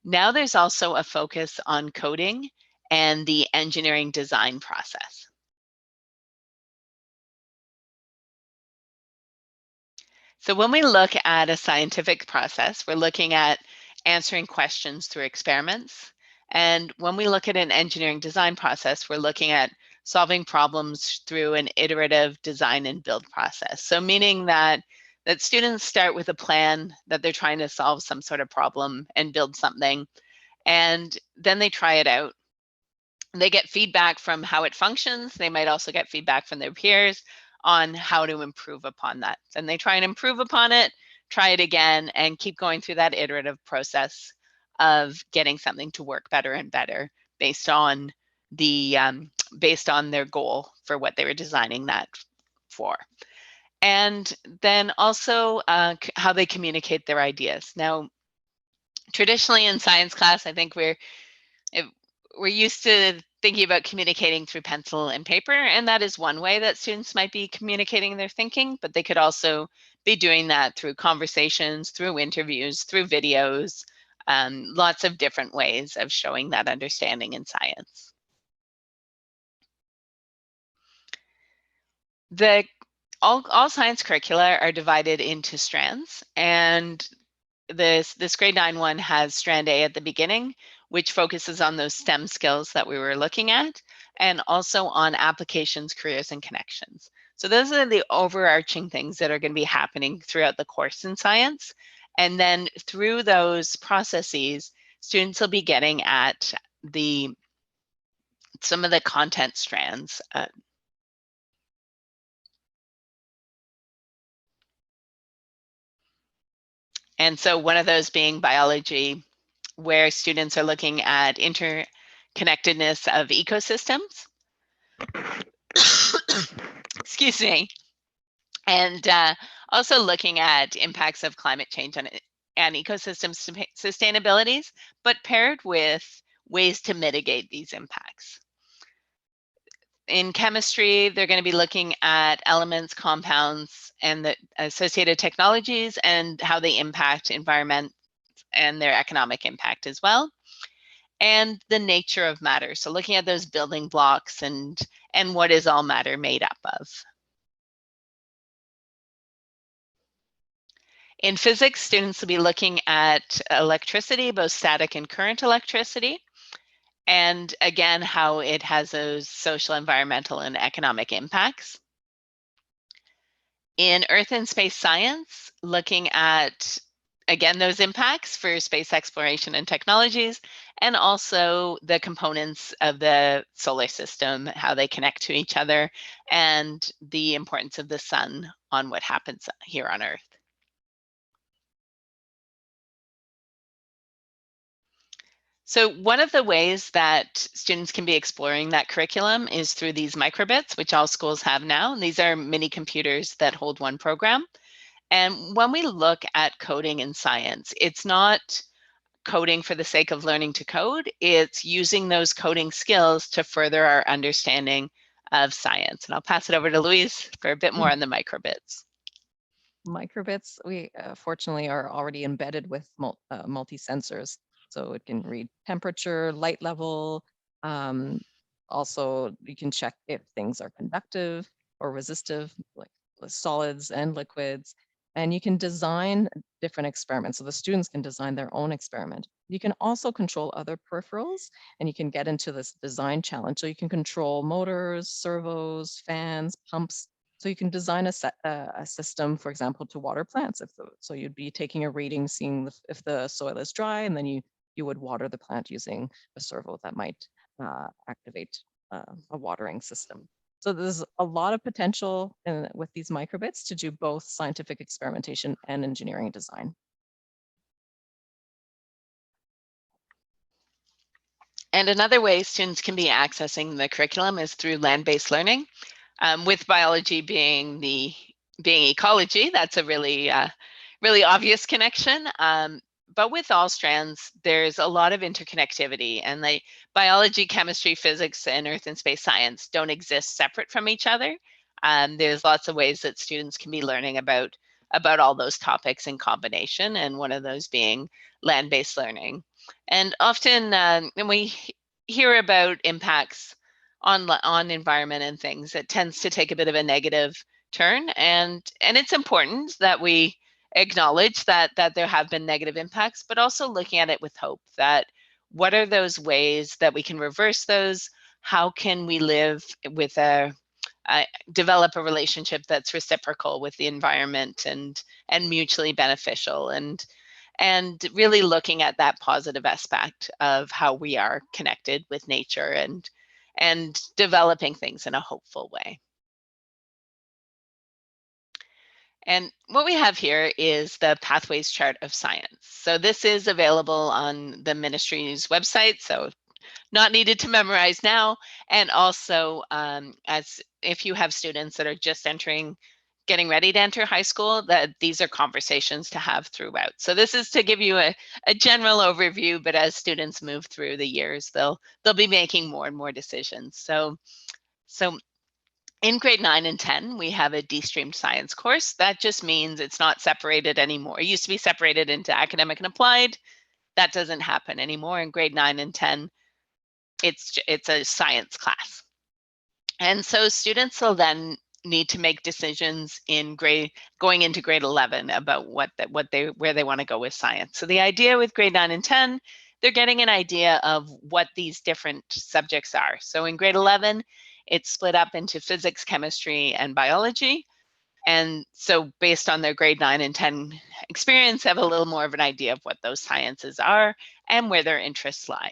Now there's also a focus on coding and the engineering design process. So when we look at a scientific process, we're looking at answering questions through experiments. And when we look at an engineering design process, we're looking at solving problems through an iterative design and build process. So meaning that students start with a plan that they're trying to solve some sort of problem and build something, and then they try it out. They get feedback from how it functions. They might also get feedback from their peers on how to improve upon that. And they try and improve upon it, try it again, and keep going through that iterative process of getting something to work better and better based on their goal for what they were designing that for. And then also how they communicate their ideas. Now, traditionally in science class, I think we're used to thinking about communicating through pencil and paper, and that is one way that students might be communicating their thinking, but they could also be doing that through conversations, through interviews, through videos, lots of different ways of showing that understanding in science. All science curricula are divided into strands, and this grade 9 one has strand A at the beginning, which focuses on those STEM skills that we were looking at, and also on applications, careers, and connections. So those are the overarching things that are going to be happening throughout the course in science. And then through those processes, students will be getting at some of the content strands. And so one of those being biology, where students are looking at interconnectedness of ecosystems. Excuse me. And also looking at impacts of climate change and ecosystem sustainabilities, but paired with ways to mitigate these impacts. In chemistry, they're going to be looking at elements, compounds, and the associated technologies and how they impact environment and their economic impact as well. And the nature of matter. So looking at those building blocks and what is all matter made up of. In physics, students will be looking at electricity, both static and current electricity, and again, how it has those social, environmental, and economic impacts. In earth and space science, looking at, again, those impacts for space exploration and technologies, and also the components of the solar system, how they connect to each other, and the importance of the sun on what happens here on Earth. So one of the ways that students can be exploring that curriculum is through these microbits, which all schools have now. And these are mini computers that hold one program. And when we look at coding in science, it's not coding for the sake of learning to code. It's using those coding skills to further our understanding of science. And I'll pass it over to Louise for a bit more on the microbits. Microbits, we fortunately are already embedded with multi-sensors. So it can read temperature, light level. Also, you can check if things are conductive or resistive, like solids and liquids. And you can design different experiments. So the students can design their own experiment. You can also control other peripherals, and you can get into this design challenge. So you can control motors, servos, fans, pumps. So you can design a system, for example, to water plants. So you'd be taking a reading, seeing if the soil is dry, and then you would water the plant using a servo that might activate a watering system. So there's a lot of potential with these microbits to do both scientific experimentation and engineering design. And another way students can be accessing the curriculum is through land-based learning. With biology being ecology, that's a really obvious connection. But with all strands, there's a lot of interconnectivity, and biology, chemistry, physics, and earth and space science don't exist separate from each other. There's lots of ways that students can be learning about all those topics in combination, and one of those being land-based learning. And often when we hear about impacts on environment and things, it tends to take a bit of a negative turn, and it's important that we acknowledge that there have been negative impacts, but also looking at it with hope, that what are those ways that we can reverse those? How can we live with develop a relationship that's reciprocal with the environment and mutually beneficial, and really looking at that positive aspect of how we are connected with nature and developing things in a hopeful way. And what we have here is the pathways chart of science. So this is available on the ministry's website, so not needed to memorize now. And also, as if you have students that are just getting ready to enter high school, that these are conversations to have throughout. So this is to give you a general overview, but as students move through the years, they'll be making more and more decisions. So in grade 9 and 10, we have a Dstreamed science course. That just means it's not separated anymore. It used to be separated into academic and applied. That doesn't happen anymore. In grade 9 and 10, it's a science class. And so students will then need to make decisions in going into grade 11 about where they want to go with science. So the idea with grade 9 and 10, they're getting an idea of what these different subjects are. So in grade 11, it's split up into physics, chemistry, and biology. And so based on their grade 9 and 10 experience, have a little more of an idea of what those sciences are and where their interests lie.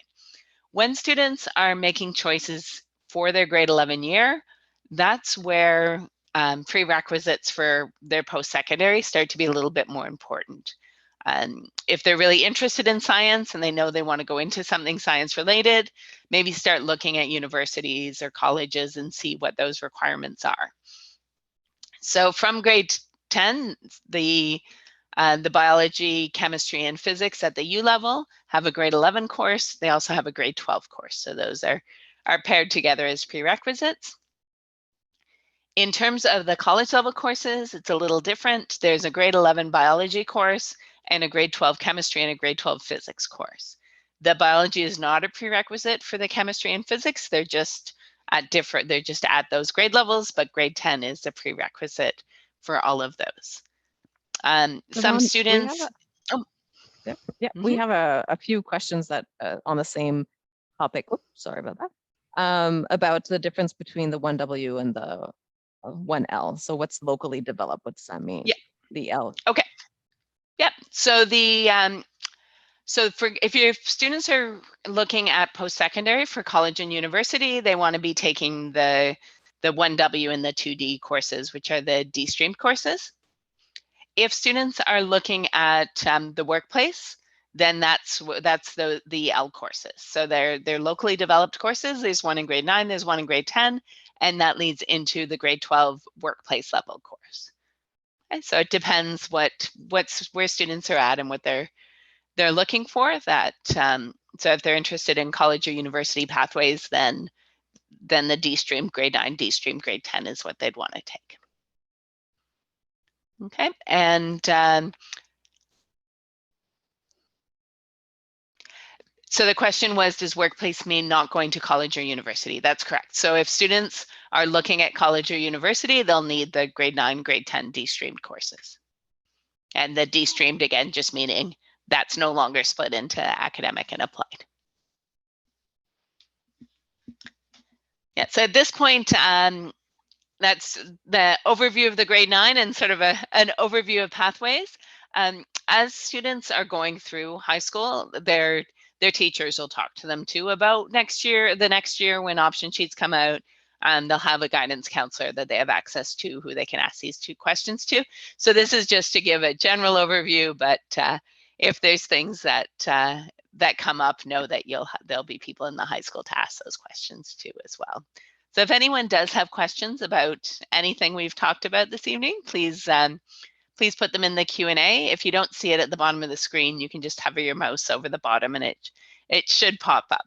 When students are making choices for their grade 11 year, that's where prerequisites for their post-secondary start to be a little bit more important. If they're really interested in science and they know they want to go into something science related, maybe start looking at universities or colleges and see what those requirements are. So from grade 10, the biology, chemistry, and physics at the U level have a grade 11 course. They also have a grade 12 course. So those are paired together as prerequisites. In terms of the college level courses, it's a little different. There's a grade 11 biology course and a grade 12 chemistry and a grade 12 physics course. The biology is not a prerequisite for the chemistry and physics. They're just at those grade levels, but grade 10 is a prerequisite for all of those. Some students. We have a few questions that on the same topic. Oops, sorry about that. About the difference between the 1W and the 1L. So what's locally developed? What does that mean? Yeah. The L. Okay. Yep. So the if your students are looking at post-secondary for college and university, they want to be taking the 1W and the 2D courses, which are the Dstreamed courses. If students are looking at the workplace, then that's the L courses. So they're locally developed courses. There's one in grade 9, there's one in grade 10, and that leads into the grade 12 workplace level course. And so it depends where students are at and what they're looking for. That so if they're interested in college or university pathways, then the Dstream grade 9, Dstream grade 10 is what they'd want to take. Okay, and so the question was, does workplace mean not going to college or university? That's correct. So if students are looking at college or university, they'll need the grade 9, grade 10 Dstreamed courses. And the Dstreamed, again, just meaning that's no longer split into academic and applied. Yeah, so at this point, that's the overview of the grade 9 and sort of an overview of pathways. As students are going through high school, their teachers will talk to them too about the next year when option sheets come out. They'll have a guidance counselor that they have access to who they can ask these 2 questions to. So this is just to give a general overview, but if there's things that come up, know that there'll be people in the high school to ask those questions too as well. So if anyone does have questions about anything we've talked about this evening, please put them in the Q&A. If you don't see it at the bottom of the screen, you can just hover your mouse over the bottom and it should pop up.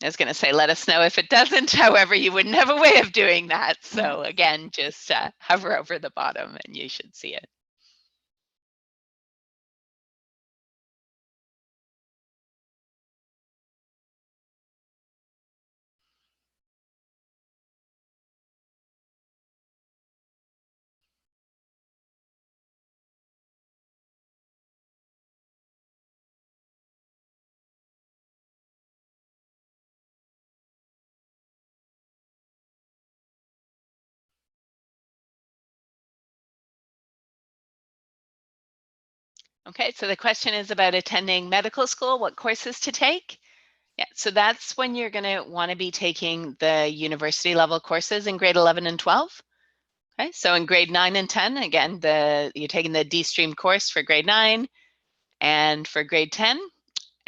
I was going to say, let us know if it doesn't. However, you wouldn't have a way of doing that. So again, just hover over the bottom and you should see it. Okay, so the question is about attending medical school, what courses to take. Yeah, so that's when you're going to want to be taking the university level courses in grade 11 and 12. Okay, so in grade 9 and 10, again, you're taking the Dstreamed course for grade 9 and for grade 10.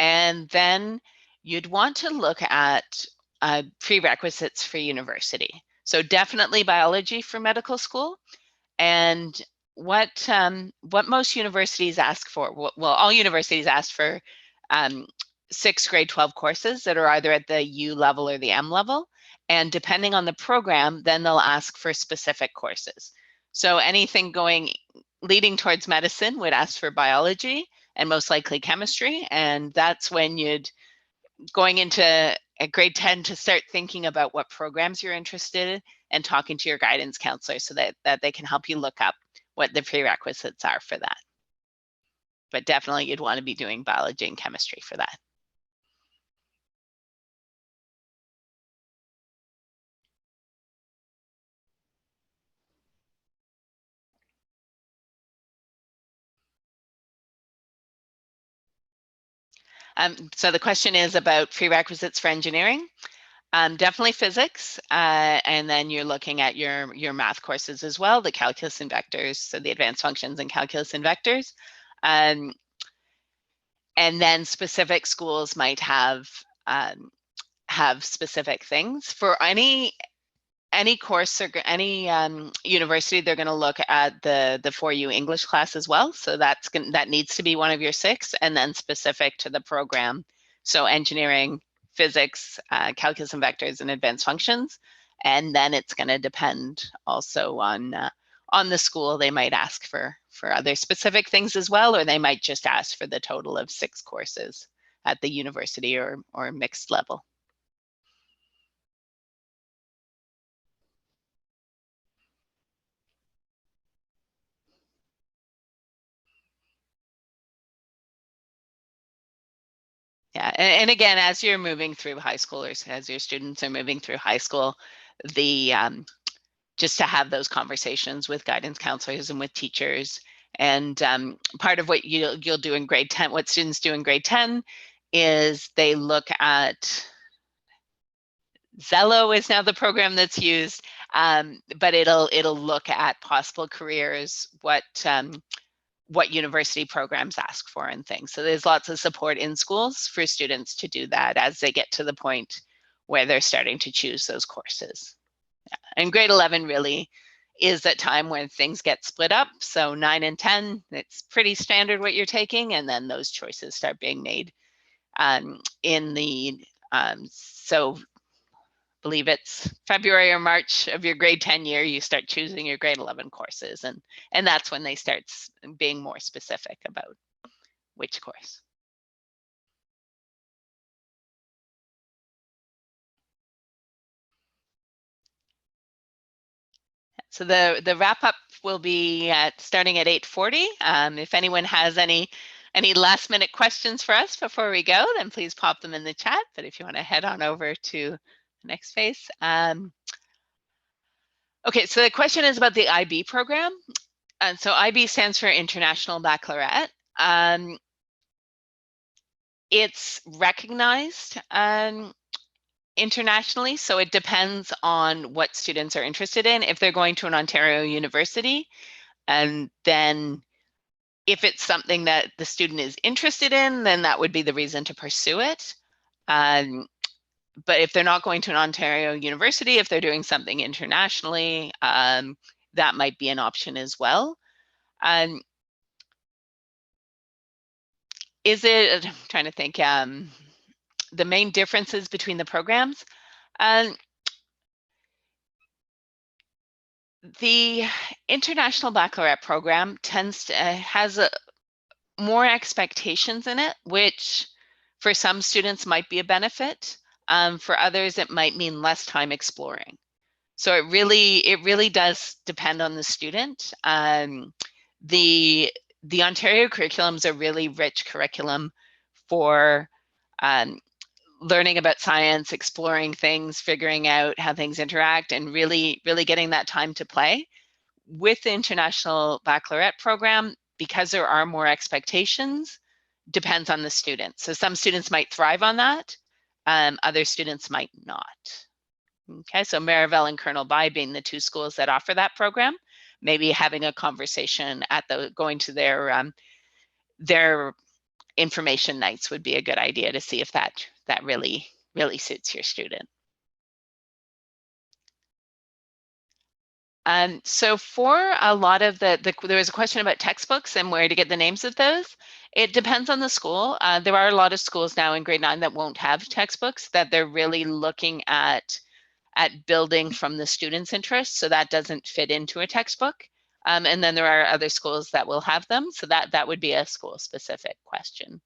And then you'd want to look at prerequisites for university. So definitely biology for medical school. And what most universities ask for, well, all universities ask for 6 grade 12 courses that are either at the U level or the M level. And depending on the program, then they'll ask for specific courses. So anything leading towards medicine would ask for biology and most likely chemistry. And that's when going into at grade 10 to start thinking about what programs you're interested in and talking to your guidance counselor so that they can help you look up what the prerequisites are for that. But definitely you'd want to be doing biology and chemistry for that. So the question is about prerequisites for engineering. Definitely physics, and then you're looking at your math courses as well, the calculus and vectors, so the advanced functions and calculus and vectors. And then specific schools might have specific things. For any course or any university, they're going to look at the 4U English class as well. So that needs to be one of your 6, and then specific to the program. So engineering, physics, calculus and vectors, and advanced functions. And then it's going to depend also on the school. They might ask for other specific things as well, or they might just ask for the total of 6 courses at the university or mixed level. Yeah, and again, as you're moving through high school, or as your students are moving through high school, the just to have those conversations with guidance counselors and with teachers. And part of what you'll do in grade 10, what students do in grade 10, is they look at Zello is now the program that's used, but it'll look at possible careers, what university programs ask for and things. So there's lots of support in schools for students to do that as they get to the point where they're starting to choose those courses. Yeah. And grade 11 really is that time when things get split up. So 9 and 10, it's pretty standard what you're taking, and then those choices start being made in the, so I believe it's February or March of your grade 10 year, you start choosing your grade 11 courses, and that's when they start being more specific about which course. So the wrap up will be starting at 8:40. If anyone has any last minute questions for us before we go, then please pop them in the chat. But if you want to head on over to the next phase. Okay, so the question is about the IB program. And so IB stands for International Baccalaureate. It's recognized internationally, so it depends on what students are interested in. If they're going to an Ontario university, and then if it's something that the student is interested in, then that would be the reason to pursue it. But if they're not going to an Ontario university, if they're doing something internationally, that might be an option as well. Is it, I'm trying to think, the main differences between the programs? The International Baccalaureate program has more expectations in it, which for some students might be a benefit. For others, it might mean less time exploring. So it really does depend on the student. The Ontario curriculum is a really rich curriculum for learning about science, exploring things, figuring out how things interact, and really getting that time to play. With the International Baccalaureate program, because there are more expectations, depends on the student. So some students might thrive on that, other students might not. Okay, so Marieville and Colonel By being the 2 schools that offer that program, maybe having a conversation at going to their information nights would be a good idea to see if that really suits your student. So for a lot of there was a question about textbooks and where to get the names of those. It depends on the school. There are a lot of schools now in grade 9 that won't have textbooks, that they're really looking at building from the student's interest. So that doesn't fit into a textbook. And then there are other schools that will have them. So that would be a school specific question.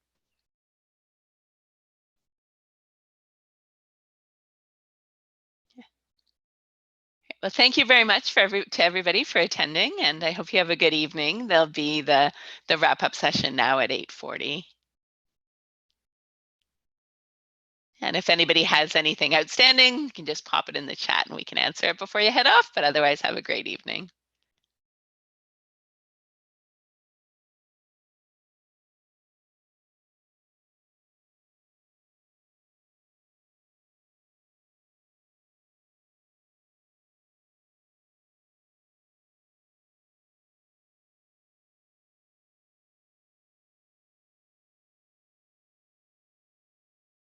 Well, thank you very much to everybody for attending, and I hope you have a good evening. There'll be the wrap-up session now at 8:40. And if anybody has anything outstanding, you can just pop it in the chat and we can answer it before you head off. But otherwise, have a great evening.